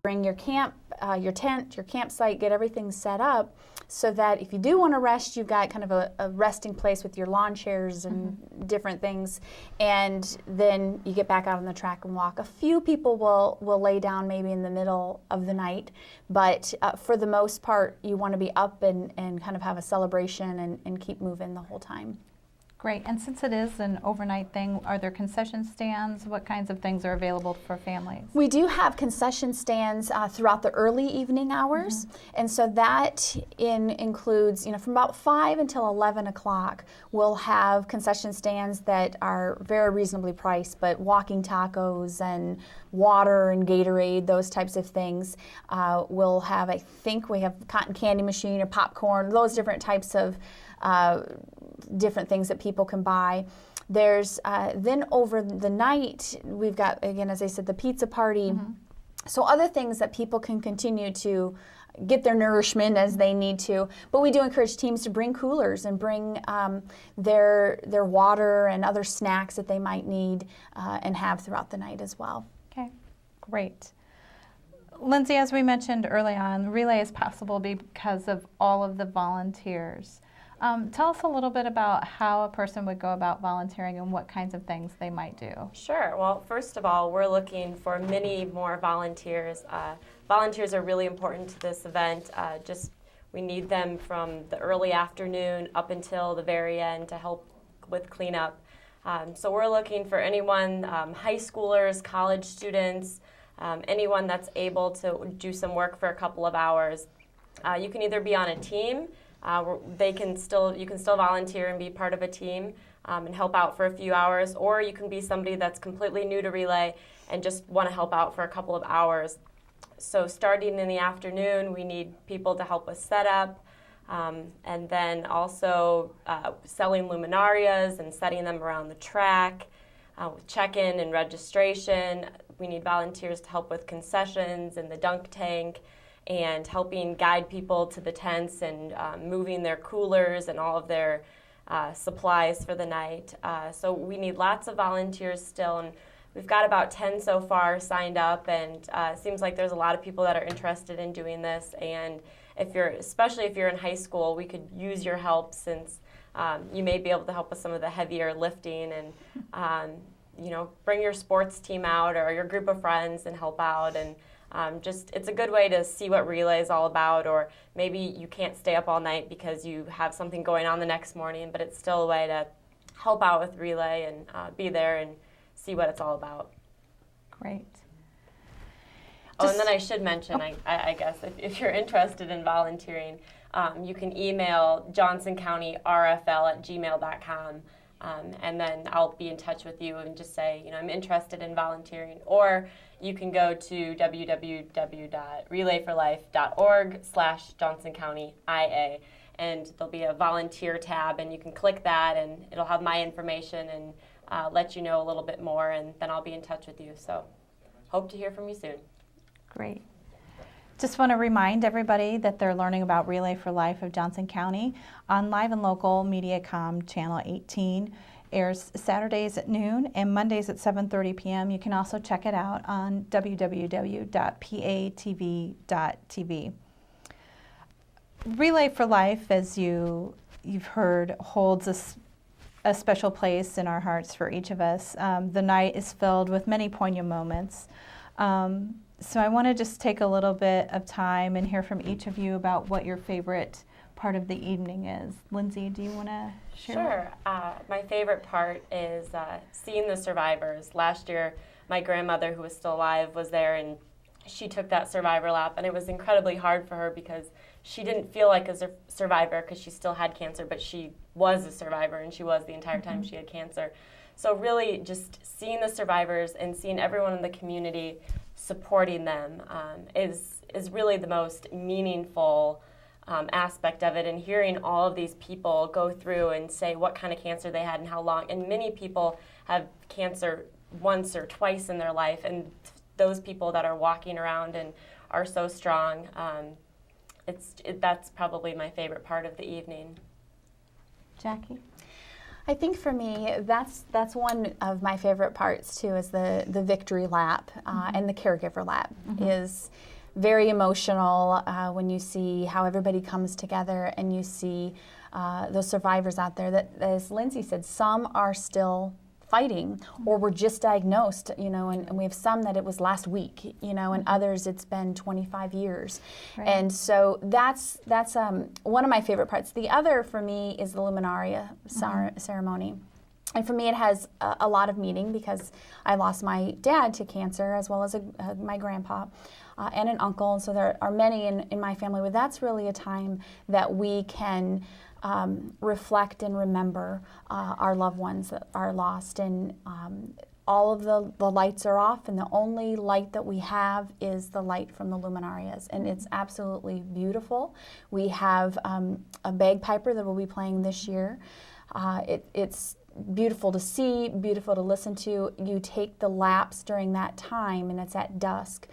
bring your your tent, your campsite, get everything set up so that if you do want to rest, you've got kind of a resting place with your lawn chairs and different things, and then you get back out on the track and walk. A few people will lay down maybe in the middle of the night, but for the most part, you want to be up and kind of have a celebration and keep moving the whole time. Great. And since it is an overnight thing, are there concession stands? What kinds of things are available for families? We do have concession stands throughout the early evening hours, and so that includes, from about 5 until 11 o'clock, we'll have concession stands that are very reasonably priced, but walking tacos and water and Gatorade, those types of things. We'll have, I think we have cotton candy machine or popcorn, those different types of different things that people can buy. There's then over the night, we've got, again, as I said, the pizza party. So other things that people can continue to get their nourishment as they need to. But we do encourage teams to bring coolers and bring their water and other snacks that they might need and have throughout the night as well. Okay, great. Lindsay, as we mentioned early on, Relay is possible because of all of the volunteers. Tell us a little bit about how a person would go about volunteering and what kinds of things they might do. Sure. Well, first of all, we're looking for many more volunteers. Volunteers are really important to this event. We need them from the early afternoon up until the very end to help with cleanup. So we're looking for anyone, high schoolers, college students, anyone that's able to do some work for a couple of hours. You can either be on a team. You can still volunteer and be part of a team and help out for a few hours, or you can be somebody that's completely new to Relay and just want to help out for a couple of hours. So starting in the afternoon, we need people to help us set up, and then also selling luminarias and setting them around the track, with check-in and registration. We need volunteers to help with concessions and the dunk tank, and helping guide people to the tents and moving their coolers and all of their supplies for the night. So we need lots of volunteers still, and we've got about 10 so far signed up, and it seems like there's a lot of people that are interested in doing this. And especially if you're in high school, we could use your help, since you may be able to help with some of the heavier lifting, and bring your sports team out or your group of friends and help out. And it's a good way to see what Relay is all about, or maybe you can't stay up all night because you have something going on the next morning, but it's still a way to help out with Relay and be there and see what it's all about. Great. And then I should mention, I guess, if you're interested in volunteering, you can email johnsoncounty.rfl@gmail.com. And then I'll be in touch with you and just say, I'm interested in volunteering. Or you can go to www.relayforlife.org/JohnsonCountyIA, and there'll be a volunteer tab, and you can click that, and it'll have my information and let you know a little bit more, and then I'll be in touch with you. So hope to hear from you soon. Great. Just want to remind everybody that they're learning about Relay for Life of Johnson County on Live and Local Mediacom Channel 18. Airs Saturdays at noon and Mondays at 7:30 p.m. You can also check it out on www.patv.tv. Relay for Life, as you've heard, holds a special place in our hearts for each of us. The night is filled with many poignant moments. So I want to just take a little bit of time and hear from each of you about what your favorite part of the evening is. Lindsay, do you want to share? Sure. My favorite part is seeing the survivors. Last year, my grandmother, who was still alive, was there, and she took that survivor lap, and it was incredibly hard for her because she didn't feel like a survivor because she still had cancer, but she was a survivor, and she was the entire time she had cancer. So really just seeing the survivors and seeing everyone in the community supporting them is really the most meaningful aspect of it, and hearing all of these people go through and say what kind of cancer they had and how long. And many people have cancer once or twice in their life, and those people that are walking around and are so strong, that's probably my favorite part of the evening. Jackie? I think for me, that's one of my favorite parts too, is the victory lap and the caregiver lap. Is very emotional when you see how everybody comes together and you see those survivors out there that, as Lindsay said, some are still fighting or were just diagnosed, and we have some that it was last week, and others it's been 25 years. Right. And so that's one of my favorite parts. The other for me is the Luminaria ceremony. And for me, it has a lot of meaning because I lost my dad to cancer as well as my grandpa and an uncle. And so there are many in my family, but that's really a time that we can reflect and remember our loved ones that are lost. And all of the lights are off, and the only light that we have is the light from the luminarias. And it's absolutely beautiful. We have a bagpiper that will be playing this year. It's beautiful to see, beautiful to listen to. You take the laps during that time, and it's at dusk.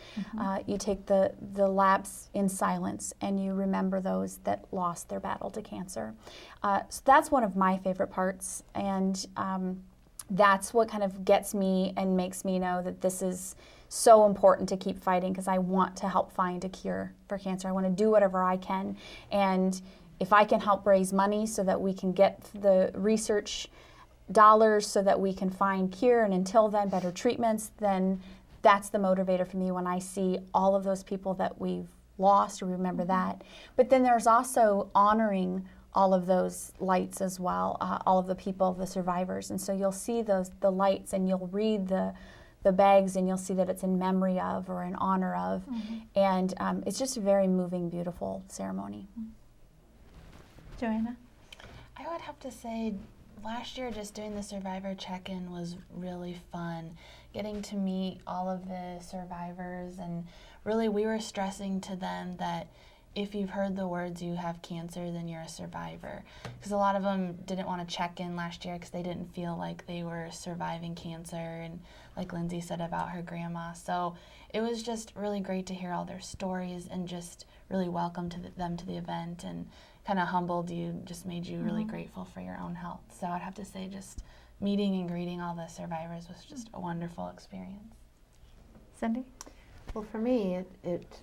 You take the laps in silence, and you remember those that lost their battle to cancer. So that's one of my favorite parts, and that's what kind of gets me and makes me know that this is so important to keep fighting, because I want to help find a cure for cancer. I want to do whatever I can, and if I can help raise money so that we can get the research dollars so that we can find cure, and until then better treatments, then that's the motivator for me when I see all of those people that we've lost, or remember that. But then there's also honoring all of those lights as well, all of the people, the survivors. And so you'll see the lights, and you'll read the bags, and you'll see that it's in memory of or in honor of. And it's just a very moving, beautiful ceremony. Joanna? I would have to say last year just doing the survivor check-in was really fun. Getting to meet all of the survivors, and really we were stressing to them that if you've heard the words "you have cancer," then you're a survivor. Because a lot of them didn't want to check in last year because they didn't feel like they were surviving cancer, and like Lindsay said about her grandma. So it was just really great to hear all their stories and just really welcome them to the event, and kind of humbled you, just made you really grateful for your own health. So I'd have to say just meeting and greeting all the survivors was just a wonderful experience. Cindy? Well, for me, it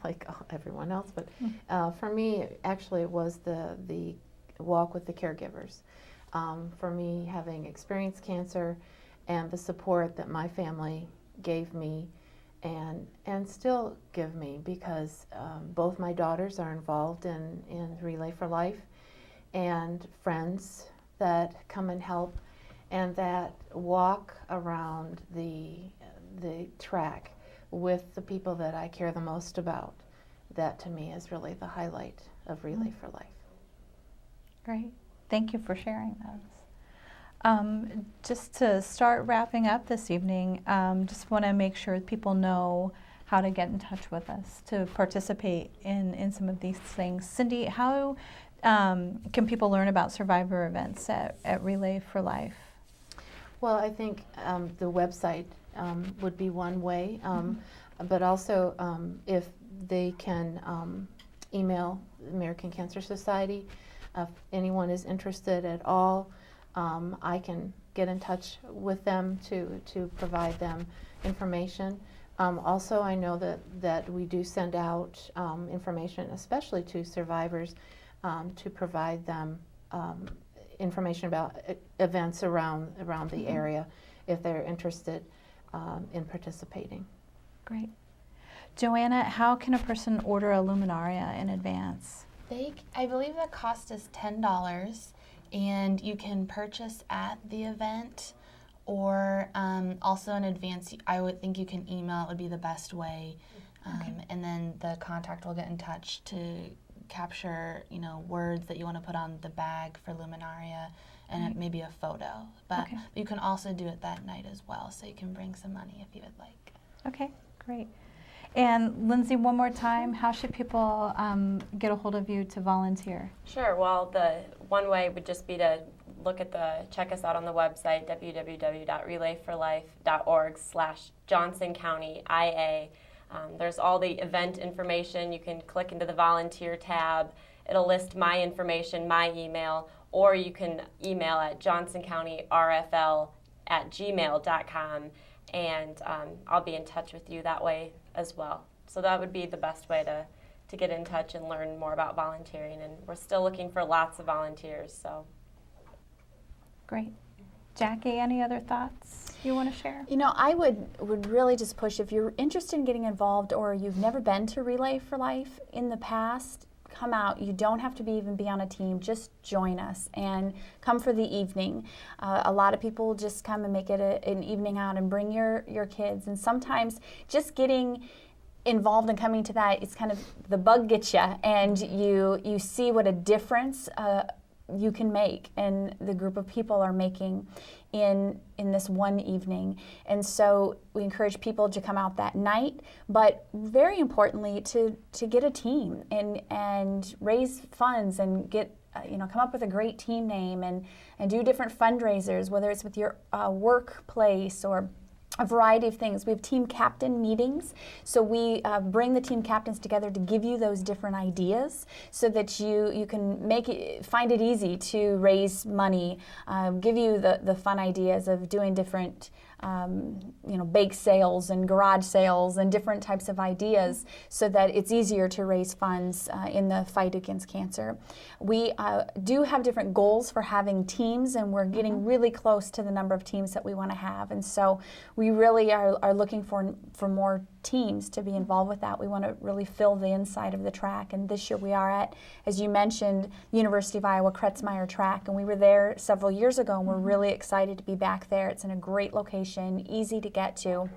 like everyone else, but for me, actually, it was the walk with the caregivers. For me, having experienced cancer and the support that my family gave me and still give me, because both my daughters are involved in Relay for Life, and friends that come and help, and that walk around the track with the people that I care the most about. That to me is really the highlight of Relay for Life. Great. Thank you for sharing those. Just to start wrapping up this evening, just want to make sure people know how to get in touch with us to participate in some of these things. Cindy, how can people learn about survivor events at Relay for Life? Well, I think the website would be one way, but also if they can email the American Cancer Society, if anyone is interested at all, I can get in touch with them to provide them information. Also, I know that we do send out information, especially to survivors, to provide them information about events around the area if they're interested in participating. Great. Joanna, how can a person order a luminaria in advance? I believe the cost is $10, and you can purchase at the event, or also in advance. I would think you can email. It would be the best way, and then the contact will get in touch to capture, words that you want to put on the bag for luminaria, and maybe a photo. But you can also do it that night as well, so you can bring some money if you would like. Okay, great. And Lindsay, one more time, how should people get a hold of you to volunteer? Sure. Well, the one way would just be to check us out on the website, www.relayforlife.org/Johnson County IA. There's all the event information. You can click into the volunteer tab. It'll list my information, my email, or you can email at johnsoncounty.rfl@gmail.com, and I'll be in touch with you that way as well. So that would be the best way to get in touch and learn more about volunteering. And we're still looking for lots of volunteers. So Great. Jackie, any other thoughts you want to share? You know, I would really just push, if you're interested in getting involved or you've never been to Relay for Life in the past, come out. You don't have to even be on a team. Just join us and come for the evening. A lot of people just come and make it an evening out and bring your kids. And sometimes just getting involved and coming to that, it's kind of the bug gets you, and you see what a difference you can make and the group of people are making in this one evening. And so we encourage people to come out that night, but very importantly to get a team and raise funds and get come up with a great team name and do different fundraisers, whether it's with your workplace or a variety of things. We have team captain meetings, so we bring the team captains together to give you those different ideas so that you can find it easy to raise money, give you the fun ideas of doing different bake sales and garage sales and different types of ideas so that it's easier to raise funds in the fight against cancer. We do have different goals for having teams, and we're getting really close to the number of teams that we want to have. And so we really are looking for more teams to be involved with that. We want to really fill the inside of the track. And this year we are at, as you mentioned, University of Iowa Kretzmeyer track. And we were there several years ago, and we're really excited to be back there. It's in a great location, easy to get to,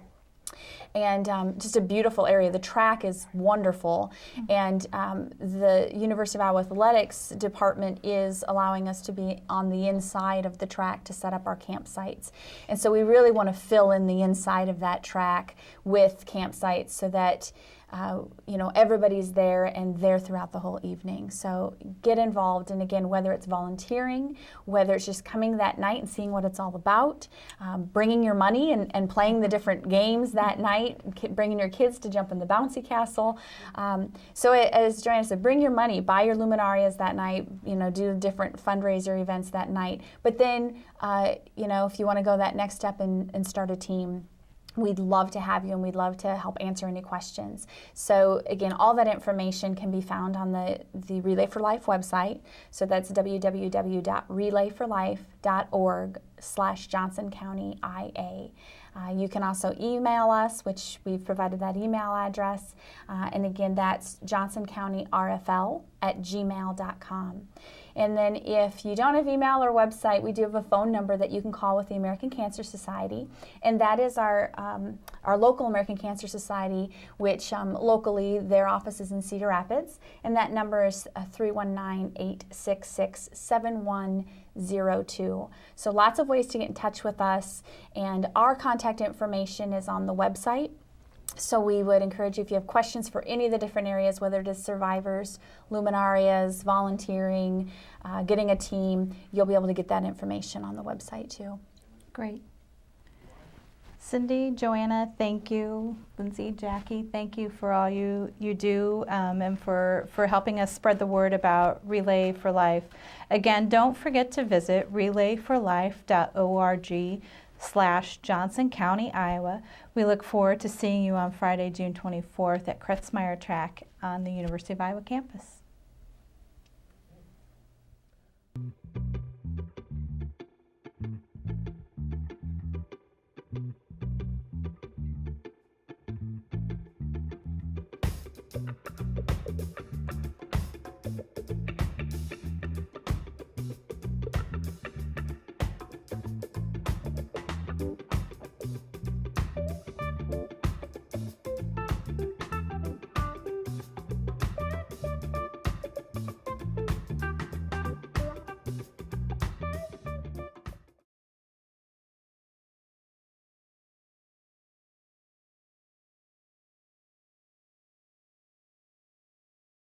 and just a beautiful area. The track is wonderful, and the University of Iowa Athletics Department is allowing us to be on the inside of the track to set up our campsites. And so we really want to fill in the inside of that track with campsites so that everybody's there and there throughout the whole evening. So get involved, and again, whether it's volunteering, whether it's just coming that night and seeing what it's all about, bringing your money and playing the different games that night, bringing your kids to jump in the bouncy castle. So as Joanna said, bring your money, buy your luminarias that night, do different fundraiser events that night. But then, if you want to go that next step and start a team, we'd love to have you, and we'd love to help answer any questions. So again, all that information can be found on the Relay for Life website. So that's www.relayforlife.org/Johnson County IA. You can also email us, which we've provided that email address. And again, that's johnsoncounty.rfl@gmail.com. And then if you don't have email or website, we do have a phone number that you can call with the American Cancer Society. And that is our local American Cancer Society, which locally their office is in Cedar Rapids. And that number is 319-866-7102. So lots of ways to get in touch with us. And our contact information is on the website. So we would encourage you, if you have questions for any of the different areas, whether it is survivors, luminarias, volunteering, getting a team, you'll be able to get that information on the website too. Great. Cindy, Joanna, thank you. Lindsay, Jackie, thank you for all you do and for helping us spread the word about Relay for Life. Again, don't forget to visit relayforlife.org/Johnson County, Iowa. We look forward to seeing you on Friday, June 24th at Kretzmeyer Track on the University of Iowa campus.